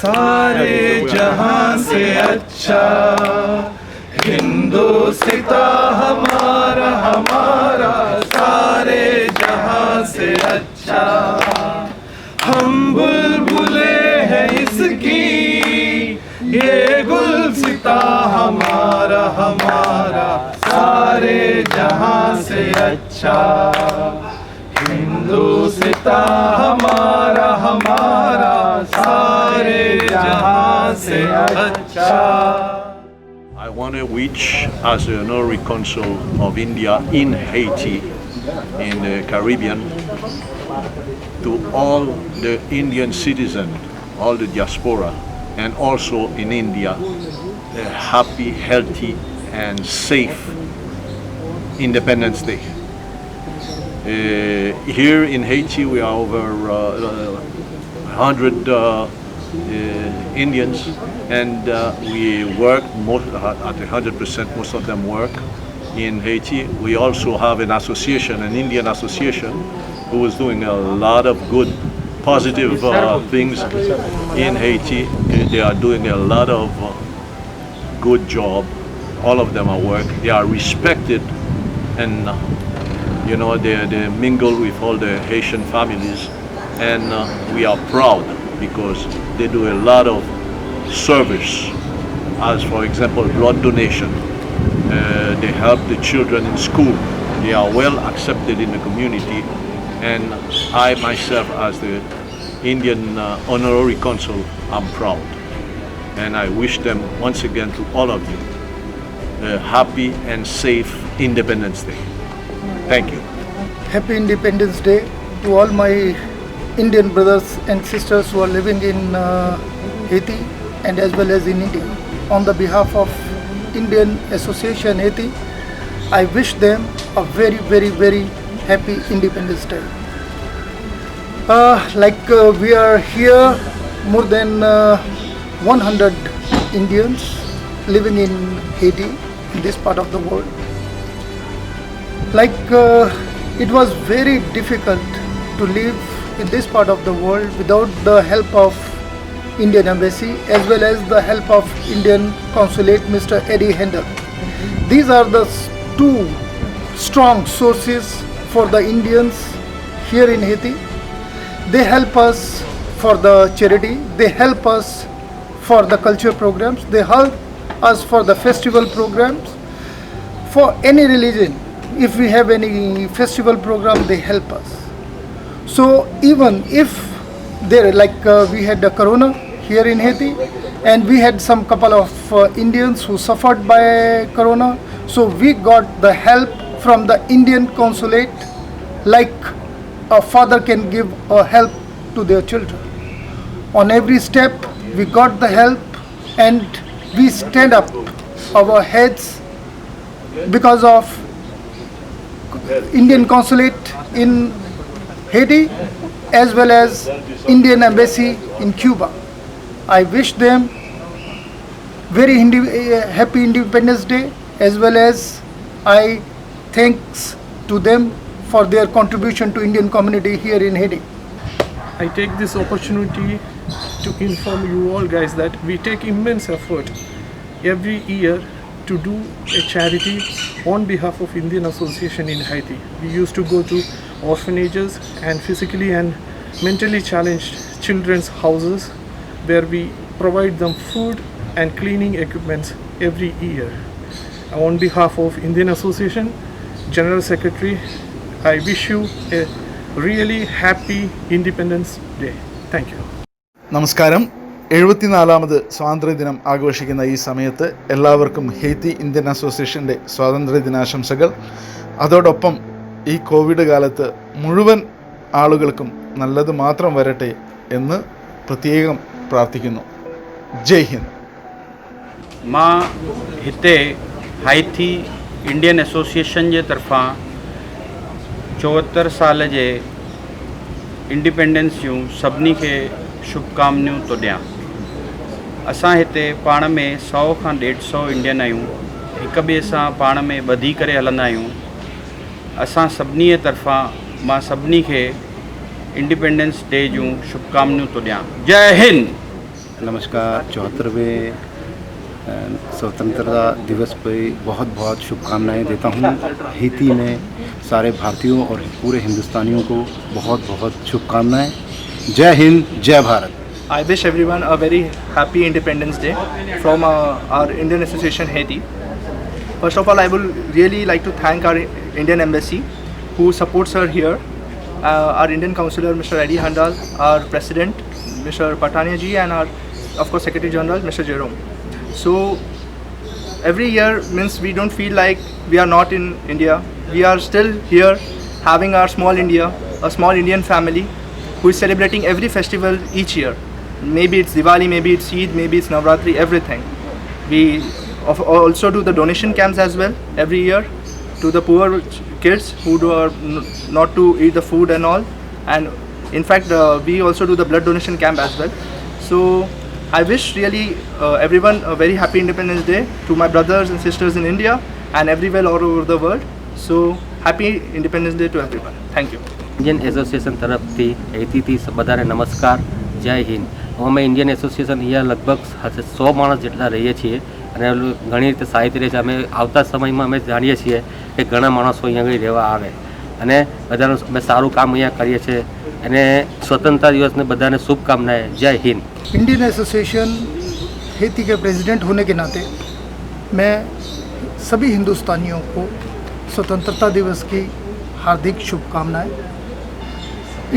सारे जहां से अच्छा हिंदुस्तान हमारा हमारा सारे जहां से अच्छा। हम बुलबुले हैं इसकी ये गुलसिता हमारा हमारा सारे जहां से अच्छा। हिंदुस्तान हमारा हमारा सारे जहां से अच्छा। I want to wish, as the honorary consul of India in Haiti, in the Caribbean, to all the Indian citizens, all the diaspora, and also in India, a happy, healthy, and safe Independence Day. Here in Haiti, we are over 100 Indians, and we work at 100%. Most of them work in Haiti. We also have an association, an Indian association, who is doing a lot of good, positive things in Haiti. They are doing a lot of good job. All of them are work. They are respected, and they mingle with all the Haitian families, and we are proud because they do a lot of service, as for example blood donation. They help the children in school. They are well accepted in the community, and I myself, as the Indian honorary consul, am proud, and I wish them once again, to all of you, a happy and safe Independence Day. Thank you. Happy Independence Day to all my Indian brothers and sisters who are living in Haiti and as well as in India. On the behalf of Indian Association Haiti, I wish them a very, very, very happy Independence Day. We are here, more than 100 Indians living in Haiti, in this part of the world. It was very difficult to live in this part of the world without the help of Indian Embassy as well as the help of Indian Consulate, Mr. Eddie Handel. These are the two strong sources for the Indians here in Haiti. They help us for the charity, they help us for the culture programs, they help us for the festival programs. For any religion, if we have any festival program, they help us. So even if we had the corona here in Haiti, and we had some couple of Indians who suffered by corona, so we got the help from the Indian consulate, like a father can give a help to their children. On every step we got the help, and we stand up our heads because of Indian consulate in Haiti as well as Indian Embassy in Cuba. I wish them very happy Independence Day, as well as I thanks to them for their contribution to Indian community here in Haiti. I take this opportunity to inform you all guys that we take immense effort every year to do a charity on behalf of Indian Association in Haiti. We used to go to orphanages and physically and mentally challenged children's houses, where we provide them food and cleaning equipments every year. On behalf of Indian Association, General Secretary, I wish you a really happy Independence Day. Thank you. നമസ്കാരം. 74ാമത് സ്വാതന്ത്ര്യദിനം ആഘോഷിക്കുന്ന ഈ സമയത്ത് എല്ലാവർക്കും Haiti Indian അസോസിയേഷൻ്റെ സ്വാതന്ത്ര്യദിനാശംസകൾ. അതോടൊപ്പം ഈ Covid കാലത്ത് മുഴുവൻ ആളുകൾക്കും നല്ലത് മാത്രം വരട്ടെ എന്ന് പ്രത്യേകം പ്രാർത്ഥിക്കുന്നു. ജയ് ഹിന്ദ്. मां हिते हाइथी इंडियन एसोसिएशन जे तरफ़ां 74 साल जे इंडिपेंडेंस जूं सभिनी खे शुभकामनाऊं थो ॾियां। असां हिते पाण में 100 खां 150 इंडियन आहियूं, हिक ॿिए सां पाण में ॿधी करे हलंदा आहियूं। असां सभिनी जे तरफ़ां मां सभिनी खे इंडिपेंडेंस डे जूं शुभकामनाऊं थो ॾियां। जय हिंद। नमस्कार। 74वें स्वतंत्रता दिवस पर बहुत बहुत शुभकामनाएं देता हूं। हैती में सारे भारतीयों और पूरे हिंदुस्तानियों को बहुत बहुत शुभकामनाएं। जय हिंद, जय Bharat. I wish everyone a very happy Independence Day from our Indian Association Haiti. First of all, I would really like to thank our Indian Embassy who supports her here, our Indian Consular Mr. Eddie Handal, our President Mr. Patania ji, and our, of course, Secretary General Mr. Jerome. So every year means we don't feel like we are not in India. We are still here having our small India, a small Indian family who is celebrating every festival each year. Maybe it's Diwali, maybe it's Eid, maybe it's Navratri, everything. We also do the donation camps as well every year to the poor kids who are not to eat the food and all. And in fact, we also do the blood donation camp as well. So I wish really everyone a very happy Independence Day to my brothers and sisters in India and everywhere all over the world. So happy Independence Day to everyone. Thank you. Indian association તરફથી અહીંથી બધાને નમસ્કાર, જય હિન્દ. અમે Indian association અહીંયા લગભગ 100 માણસ જેટલા રહીએ છીએ અને ઘણી રીતે સહાયતા રહે છે. અમે આવતા સમયમાં અમે જાણીએ છીએ કે ઘણા માણસો અહીંયા આગળ રહેવા આવે અને બધાનું અમે સારું કામ અહીંયા કરીએ છીએ અને સ્વતંત્રતા દિવસને બધાને શુભકામનાएं. જય હિન્દ. इंडियन एसोसिएशन हैती के प्रेसिडेंट होने के नाते मैं सभी हिंदुस्तानियों को स्वतंत्रता दिवस की हार्दिक शुभकामनाएं.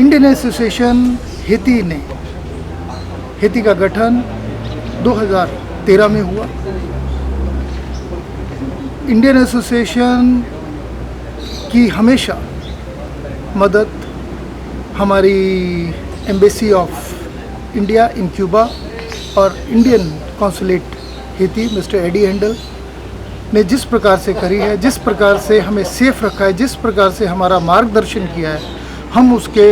इंडियन एसोसिएशन हैती का गठन 2013 में हुआ. इंडियन एसोसिएशन की हमेशा मदद हमारी embassy of India in Cuba और Indian consulate Haiti Mister Eddie Handel ने जिस प्रकार से करी है, जिस प्रकार से हमें सेफ रखा है, जिस प्रकार से हमारा मार्गदर्शन किया है, हम उसके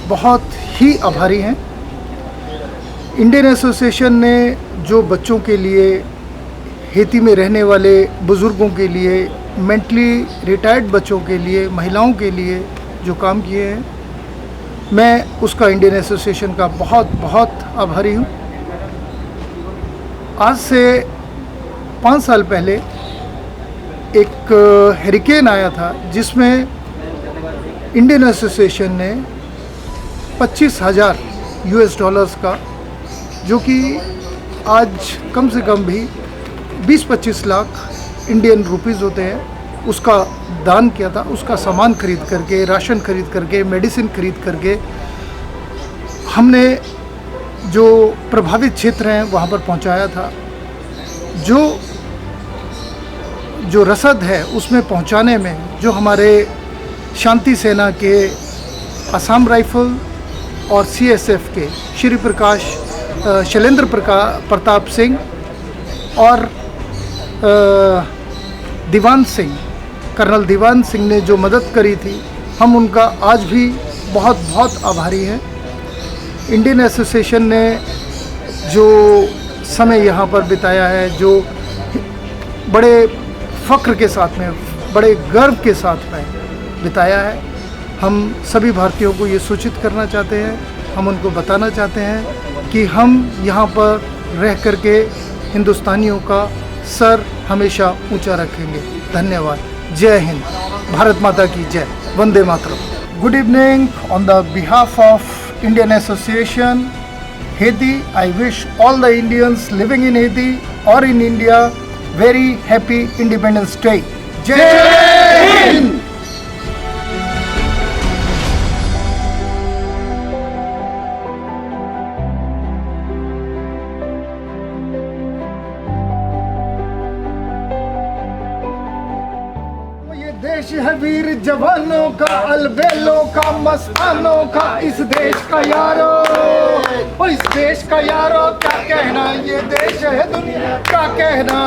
बहुत ही आभारी हैं. इंडियन एसोसिएशन ने जो बच्चों के लिए, हैती में रहने वाले बुज़ुर्गों के लिए, मेंटली रिटायर्ड बच्चों के लिए, महिलाओं के लिए जो काम किए हैं, मैं उसका इंडियन एसोसिएशन का बहुत बहुत आभारी हूँ. आज से 5 साल पहले एक हरिकेन आया था जिसमें इंडियन एसोसिएशन ने $25,000 US का, जो कि आज कम से कम भी 20-25 लाख इंडियन रुपीज़ होते हैं, उसका दान किया था. उसका सामान खरीद करके, राशन खरीद करके, मेडिसिन खरीद करके हमने जो प्रभावित क्षेत्र हैं वहाँ पर पहुँचाया था. जो रसद है उसमें पहुँचाने में जो हमारे शांति सेना के, असम राइफल और CSF के श्री प्रकाश शैलेंद्र प्रताप सिंह और दीवान सिंह, कर्नल दीवान सिंह ने जो मदद करी थी, हम उनका आज भी बहुत बहुत आभारी हैं. इंडियन एसोसिएशन ने जो समय यहाँ पर बिताया है, जो बड़े फ़ख्र के साथ में, बड़े गर्व के साथ में बिताया है, हम सभी भारतीयों को ये सूचित करना चाहते हैं, हम उनको बताना चाहते हैं कि हम यहाँ पर रह करके हिंदुस्तानियों का सर हमेशा ऊंचा रखेंगे. धन्यवाद. जय हिंद. भारत माता की जय. वंदे मातरम. Good evening. On the behalf of Indian association Haiti, I wish all the Indians living in Haiti or in India very happy Independence Day. Jai Hind. देश है वीर जवानों का, अलबेलों का, मस्तानों का, इस देश का यारो, ओ इस देश का यारो क्या कहना, ये देश है दुनिया का कहना.